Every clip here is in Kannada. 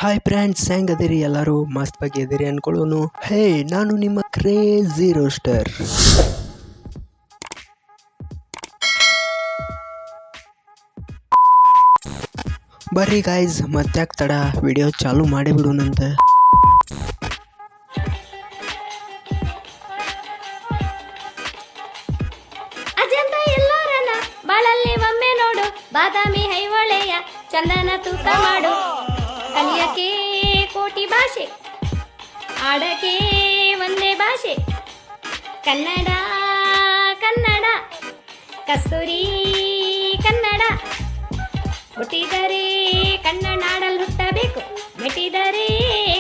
Hi friends, ಹೆಂಗದಿರಿ? ಎಲ್ಲರೂ ಮಸ್ತ್ ಬಗ್ಗೆ ಇದ್ದೀರಿ ಅನ್ಕೊಳ್ಳೋನು. ಹೇ, ನಾನು ನಿಮ್ಮ ಕ್ರೇಜಿ ರೋಸ್ಟರ್. ಬರ್ರಿ ಗಾಯ್ಸ್, ಮತ್ತ್ಯಾಕ್ ತಡ, ವಿಡಿಯೋ ಚಾಲು ಮಾಡೇ ಬಿಡೋಣಂತ. ಅಜಂತ ಎಲ್ಲೋರನ ಬಾಳಲ್ಲಿ ಒಮ್ಮೆ ನೋಡು, ಬಾದಾಮಿ ಹೈವಳೆಯ ಚಂದನ ತೂಕ ಮಾಡು. ಕಲಿಯಕ್ಕೆ ಕೋಟಿ ಭಾಷೆ, ಆಡಕ್ಕೆ ಒಂದೇ ಭಾಷೆ, ಕನ್ನಡ ಕನ್ನಡ ಕಸ್ತೂರಿ ಕನ್ನಡ. ಹುಟ್ಟಿದರೆ ಕನ್ನಡ ನಾಡಲ್ಲಿ ಹುಟ್ಟಬೇಕು, ಮೆಟ್ಟಿದರೆ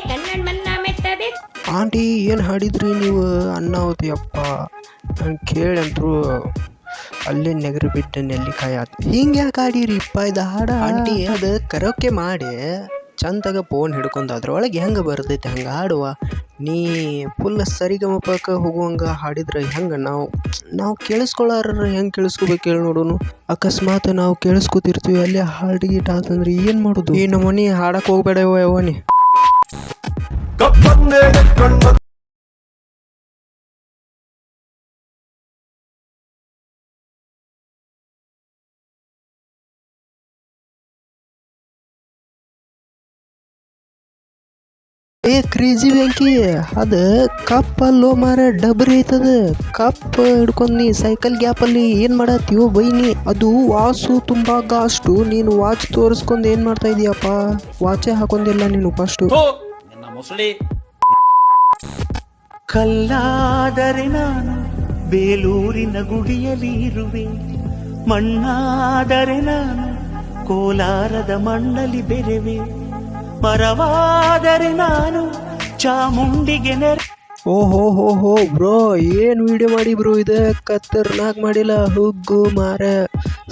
ಕನ್ನಡ ಮನ್ನ ಮೆಟ್ಟಬೇಕು. ಆಂಟಿ ಏನು ಹಾಡಿದ್ರಿ ನೀವು? ಅನ್ನಾವತಿ ಅಪ್ಪ ಕೇಳಿ ಅಂತರೂ ಅಲ್ಲೇ ನೆಗರು ಬಿಟ್ಟು ನೆಲ್ಲಿಕಾಯಿ ಆತು. ಹಿಂಗೆ ಯಾಕೆ ಹಾಡಿರಿಪ್ಪ ಇದು ಹಾಡ? ಆಂಟಿ ಅದು ಕರೋಕೆ ಮಾಡಿ ಚಂದಾಗ ಫೋನ್ ಹಿಡ್ಕೊಂಡು ಅದ್ರೊಳಗೆ ಹೆಂಗೆ ಬರ್ತೈತೆ ಹಂಗೆ ಹಾಡುವ. ನೀ ಫುಲ್ ಸರಿಗಮಪಕ್ಕೆ ಹೋಗುವಂಗೆ ಹಾಡಿದ್ರೆ ಹೆಂಗೆ? ನಾವು ಕೇಳಿಸ್ಕೊಳ್ಳಾರ ಹೆಂಗೆ ಕೇಳಿಸ್ಕೋಬೇಕು ಹೇಳಿ ನೋಡೋನು. ಅಕಸ್ಮಾತ್ ನಾವು ಕೇಳಿಸ್ಕೊತಿರ್ತೀವಿ ಅಲ್ಲೇ ಹಾಡು ಗೀಟ್ ಆತಂದ್ರೆ ಏನು ಮಾಡೋದು? ಈ ನಮ್ಮನೆ ಹಾಡಕ್ಕೆ ಹೋಗ್ಬೇಡ ಯವನಿ. ಏ ಕ್ರೇಜಿ ಬ್ಯಾಂಕಿ, ಅದು ಕಪ್ ಅಲ್ಲೋ ಮಾರ, ಡಬ್ರಿ ಐತದ. ಕಪ್ ಹಿಡ್ಕೊಂಡು ನೀ ಸೈಕಲ್ ಗ್ಯಾಪಲ್ಲಿ ಏನು ಮಾಡತ್ತೀವೋ ಬೈನಿ. ಅದು ವಾಸು ತುಂಬ ಗಾಸ್ಟು. ನೀನು ವಾಚ್ ತೋರಿಸ್ಕೊಂಡು ಏನು ಮಾಡ್ತಾ ಇದೀಯಪ್ಪ? ವಾಚೇ ಹಾಕೊಂಡಿಲ್ಲ ನೀನು ಫಸ್ಟು. ಕಲ್ಲಾದರೆ ನಾನು ಬೇಲೂರಿನ ಗುಡಿಯಲ್ಲಿ ಇರುವೆ, ಮಣ್ಣಾದರೆ ನಾನು ಕೋಲಾರದ ಮಣ್ಣಲ್ಲಿ ಬೆರೆವೆ, ಮರವಾದರೆ ನಾನು ಚಾಮುಂಡಿಗೆ ನೆರೆ. ಓಹೋ ಬ್ರೋ, ಏನು ವಿಡಿಯೋ ಮಾಡಿ ಬ್ರೋ? ಇದು ಖತರ್ನಾಕ್ ಮಾಡಿಲ್ಲ, ಹುಗ್ಗು ಮಾರ.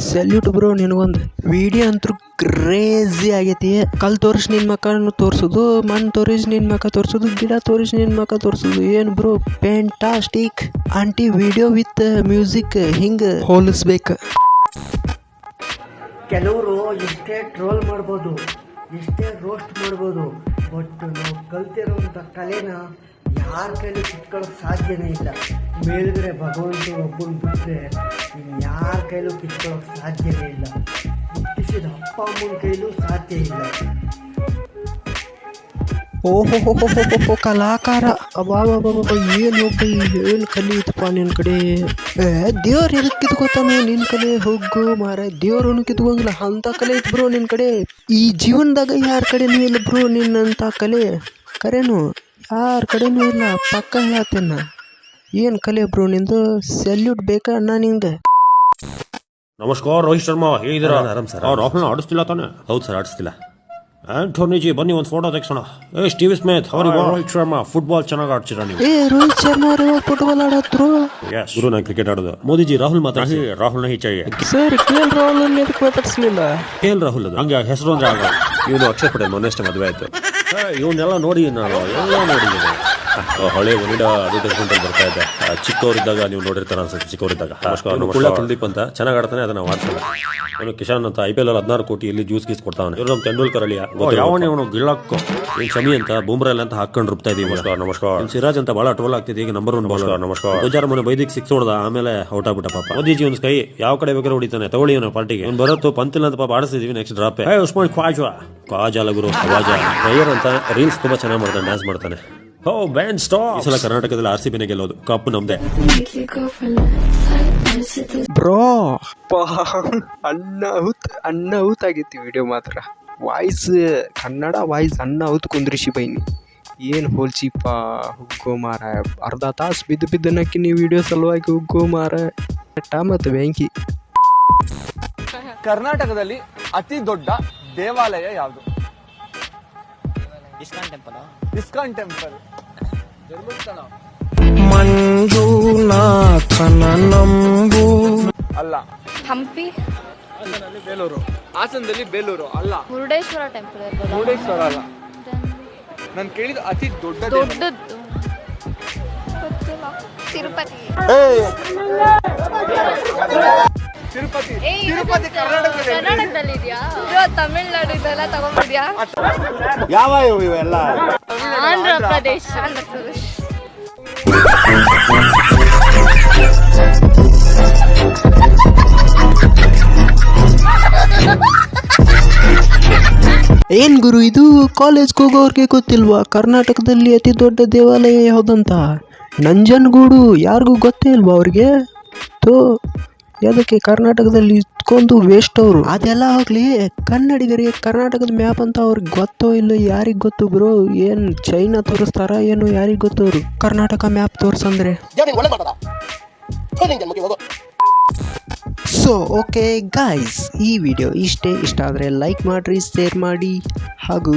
ಸಲ್ಯೂಟ್ ಬ್ರೋ ನಿನಗೊಂದು. ವಿಡಿಯೋ ಅಂತೂ ಕ್ರೇಜಿ ಆಗೈತಿ. ಕಲ್ ತೋರಿಸಿ ನಿನ್ನ ಮಕ್ಕಳನ್ನು ತೋರಿಸೋದು, ಮಣ್ಣು ತೋರಿಸಿ ನಿನ್ನ ಮಕ್ಕ ತೋರಿಸೋದು, ಗಿಡ ತೋರಿಸಿ ನಿನ್ನ ಮಕ್ಕ ತೋರಿಸೋದು. ಏನು bro fantastic. Aunty video with music ಹಿಂಗೆ ಹೋಲಿಸ್ಬೇಕು. ಕೆಲವರು ಎಷ್ಟೇ ಟ್ರೋಲ್ ಮಾಡ್ಬೋದು, ಎಷ್ಟೇ ರೋಸ್ಟ್ ಮಾಡ್ಬೋದು, ಬಟ್ ನಾವು ಕಲ್ತಿರೋಂಥ ಕಲೆನ ಯಾರ ಕೈಲೂ ಕಿತ್ಕೊಳ್ಳೋಕೆ ಸಾಧ್ಯನೇ ಇಲ್ಲ. ಮೇಲ್ಗಡೆ ಭಗವಂತ ಒಬ್ಬನ ಬಿಟ್ಟರೆ ಇನ್ಯಾರ ಕೈಲೂ ಕಿತ್ಕೊಳ್ಳೋಕೆ ಸಾಧ್ಯನೇ ಇಲ್ಲ. ಹುಟ್ಟಿಸಿದ ಅಪ್ಪ ಅಮ್ಮನ ಕೈಲೂ ಸಾಧ್ಯ ಇಲ್ಲ. ಓಹೋ ಕಲಾಕಾರ. ಅಬ್ಬಾಬಾಬಾಬ, ಏನು ಒಬ್ಬ ಏನು ಕಲಿಯುತ್ತಪ್ಪ ನಿನ್ನ ಕಡೆ. ದೇವ್ರು ಎದಕ್ಕೆ ಕಿತ್ಕೋತಾನೆ ನಿನ್ನ ಕಲೆ? ಹೋಗು ಮಾರ, ದೇವ್ರನ್ನು ಕಿತ್ಕೋಂಗಿಲ್ಲ ಅಂಥ ಕಲೆ ಐತೆ ಬ್ರೋ ನಿನ್ನ ಕಡೆ. ಈ ಜೀವನದಾಗ ಯಾರ ಕಡೆನೂ ಇಲ್ಲ ಬ್ರೋ ನಿನ್ನಂಥ ಕಲೆ. ಕರೆನು ಯಾರ ಕಡೆನೂ ಇಲ್ಲ, ಪಕ್ಕ ಹೇಳ್ತೇನೆ. ಏನು ಕಲೆ ಬ್ರೋ ನಿಂದು? ಸಲ್ಯೂಟ್ ಬೇಕಾ ಅಣ್ಣ ನಿಂಗೆ? ನಮಸ್ಕಾರ ರೋಹಿತ್ ಶರ್ಮಾ, ಹೇಗಿದ್ದೀರಾ? ಆರಾಮ್ ಸರ್. ರಾಹುಲ್ ಆಡಿಸ್ತಿಲ್ಲ ತಾನೆ? ಹೌದು ಸರ್, ಆಡಿಸ್ತಿಲ್ಲ. ಆಂಟೋನಿ ಜಿ ಬನ್ನಿ ಒಂದು ಫೋಟೋ ತೆಗ್ಸೋಣ. Steve Smith, Rohit Sharma football ಚೆನ್ನಾಗಿ ಆಡ್ತೀರಾ ನೀವು? ರೋಹಿತ್ ಶರ್ಮಾ ಫುಟ್ಬಾಲ್ ಆಡತ್ರು? ಗುರು, ನಾನು ಕ್ರಿಕೆಟ್ ಆಡೋದು. ಮೋದಿಜಿ ರಾಹುಲ್ ಮಾತಾಡಿ. ರಾಹುಲ್ ನಹಿ ಚಾಹಿಯೆ ಸರ್. KL ರಾಹುಲ್ ಎದಕ್ಕೆ ಮಾತಾಡ್ಸ್ಲಿಲ್ಲ? KL ರಾಹುಲ್ ಅದು ಹಂಗೆ ಹೆಸರು ಅಂದ್ರೆ ಆಗ. ಇವನು ಅಕ್ಷಯ್ ಪಟೇಲ್ ಮೊನ್ನೆಷ್ಟೇ ಮದುವೆ ಆಯ್ತು. ಇವನ್ನೆಲ್ಲ ನೋಡಿ ನಾನು ಎಲ್ಲ ನೋಡಿದ್ದೀನಿ. ಹಳೆ ಒನಿಡ ಅಡ್ವರ್ಟೈಸ್ಮೆಂಟ್ ಅಲ್ಲಿ ಬರ್ತಾ ಇದೆ. ಚಿಕ್ಕವರಿದ್ದಾಗ ನೀವು ನೋಡಿರ್ತಾರ ಅನ್ಸುತ್ತೆ. ಚಿಕ್ಕವರಿದ್ದಾಗ ಕುಳ್ಳ ಕುಲ್ದೀಪ್ ಅಂತ ಚೆನ್ನಾಗಿ ಆಡ್ತಾನೆ, ಅದನ್ನ ವಾಡ್ಸಲ್ಲ. ಅವನು ಕಿಶಾನ್ ಅಂತ IPL ಅಲ್ಲಿ 16 ಕೋಟಿ ಇಲ್ಲಿ ಜ್ಯೂಸ್ ಗೀಸ್ ಕೊಡ್ತಾವನೆ. ಇವ್ರು ನಮ್ಮ ತೆಂಡೂಲ್ಕರ್ ಅಳಿಯ. ಯಾವನೇ ಅವನು ಗಿಳಕ್ಕೋ ಶಮಿ ಅಂತ ಬೂಮ್ರಾ ಅಂತ ಹಾಕೊಂಡು ರುಬ್ತಾ ಇದೀವಿ. ನಮಸ್ಕಾರ. ಸಿರಾಜ್ ಅಂತ ಬಹಳ ಟ್ರೋಲ್ ಆಗ್ತಿದೆ ಈಗ, ನಂಬರ್ 1 ಬಾಲರ್. ನಮಸ್ಕಾರ. ಗುಜಾರ್ ಮೊನ್ನೆ ಬೈದಿಕ್ 6 ಹೊಡೆದ, ಆಮೇಲೆ ಔಟ್ ಆಗ್ಬಿಟ್ಟ ಪಾಪ. ಮೋದಿಜಿ ಒಂದು ಕೈ ಯಾವ ಕಡೆ ಬೇಕಾದ್ರೆ ಹೊಡಿತಾನೆ, ತಗೊಳ್ಳಿ ಅವನ ಪಾರ್ಟಿಗೆ. ಅವ್ನು ಬರತ್ತು ಪಂತಿಲ್ಲ ಅಂತ ಪಾಪ ಆಡಿಸ್ತಿದೀವಿ. ನೆಕ್ಸ್ಟ್ ಡ್ರಾಪ್ ಉಸ್ಮಾನ್ ಖ್ವಾಜಾ ಅಲ್ಲ ಗುರು, ಖವಾಜಾ ರೈಯರ್ ಅಂತ ರೀಲ್ಸ್ ತುಂಬಾ ಚೆನ್ನಾಗಿ ಮಾಡ್ತಾನೆ, ಡ್ಯಾನ್ಸ್ ಮಾಡ್ತಾನೆ. Ban stop. ಈ ಸಲ ಕರ್ನಾಟಕದಲ್ಲಿ RCB ಗೆಲ್ಲೋದು, ಕಪ್ ನಮ್ದೆ. ಬ್ರೋ ಅನ್ನ ಆಗೈತಿ ವಿಡಿಯೋ ಮಾತ್ರ. ವಾಯ್ಸ್ ಕನ್ನಡ ವಾಯ್ಸ್ ಅನ್ನ ಕುಂದ್ರಿಸಿ ಬೈನಿ. ಏನು ಹೋಲ್ಸಿಪ್ಪ ಹುಗ್ಗೋ ಮಾರ. ಅರ್ಧ ತಾಸು ಬಿದ್ದು ನಕ್ಕಿ ವಿಡಿಯೋ ಸಲುವಾಗಿ ಹುಗ್ಗೋ ಮಾರ. ಮತ್ತು ಬ್ಯಾಂಕಿ. ಕರ್ನಾಟಕದಲ್ಲಿ ಅತಿ ದೊಡ್ಡ ದೇವಾಲಯ ಯಾವುದು? ISKCON temple. ಧರ್ಮಸ್ಥಳ ಅಲ್ಲ. ಹಂಪಿ. ಹಾಸನದಲ್ಲಿ ಬೇಲೂರು ಅಲ್ಲ. ಮುರುಡೇಶ್ವರ ಟೆಂಪಲ್. ಮುರುಡೇಶ್ವರ ಅಲ್ಲ. ನಾನು ಕೇಳಿದ ಅತಿ ದೊಡ್ಡದ್ದು ತಿರುಪತಿ. ತಿರುಪತಿ ಕರ್ನಾಟಕದಲ್ಲಿ ಇದೆಯಾ? ಅಯ್ಯೋ ತಮಿಳ್ನಾಡು ಇದೆಲ್ಲ ತಗೊಂಡ್ಬಿದ್ಯಾ? ಯಾವ ಇವೆಲ್ಲ ಆಂಧ್ರ ಪ್ರದೇಶ್. ಏನ್ ಗುರು ಇದು ಕಾಲೇಜ್ಗೆ ಹೋಗೋರ್ಗೆ ಗೊತ್ತಿಲ್ವಾ ಕರ್ನಾಟಕದಲ್ಲಿ ಅತಿ ದೊಡ್ಡ ದೇವಾಲಯ ಯಾವುದಂತ? ನಂಜನಗೂಡು. ಯಾರಿಗೂ ಗೊತ್ತೇ ಇಲ್ವಾ ಅವ್ರಿಗೆ? ಅದಕ್ಕೆ ಕರ್ನಾಟಕದಲ್ಲಿ ಇಟ್ಕೊಂಡು ವೇಸ್ಟ್ ಅವರು. ಅದೆಲ್ಲ ಹೋಗ್ಲಿ, ಕನ್ನಡಿಗರಿಗೆ ಕರ್ನಾಟಕದ ಮ್ಯಾಪ್ ಅಂತ ಅವ್ರಿಗೆ ಗೊತ್ತೋ ಇಲ್ಲ ಯಾರಿಗೆ ಗೊತ್ತು ಬ್ರೋ? ಏನು ಚೈನಾ ತೋರಿಸ್ತಾರ ಏನು ಯಾರಿಗೆ ಗೊತ್ತು? ಅವರು ಕರ್ನಾಟಕ ಮ್ಯಾಪ್ ತೋರಿಸಂದ್ರೆ. ಸೊ ಓಕೆ ಗಾಯ್ಸ್, ಈ ವಿಡಿಯೋ ಇಷ್ಟ ಆದರೆ ಲೈಕ್ ಮಾಡಿರಿ, ಶೇರ್ ಮಾಡಿ ಹಾಗೂ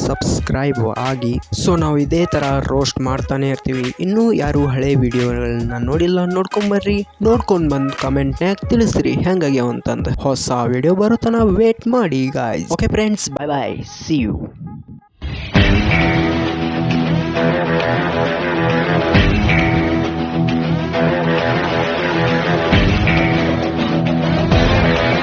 ಸಬ್ಸ್ಕ್ರೈಬ್ ಆಗಿ. ಸೊ ನಾವು ಇದೇ ಥರ ರೋಸ್ಟ್ ಮಾಡ್ತಾನೆ ಇರ್ತೀವಿ. ಇನ್ನೂ ಯಾರು ಹಳೆ ವಿಡಿಯೋಗಳನ್ನ ನೋಡಿಲ್ಲ ನೋಡ್ಕೊಂಬರ್ರಿ, ನೋಡ್ಕೊಂಡು ಬಂದು ಕಮೆಂಟ್ನಾಗ ತಿಳಿಸ್ರಿ ಹೆಂಗಾಗ್ಯಾವ ಅಂತಂದು. ಹೊಸ ವಿಡಿಯೋ ಬರುತ್ತಾನ ವೇಟ್ ಮಾಡಿ guys. Okay friends, bye bye, see you.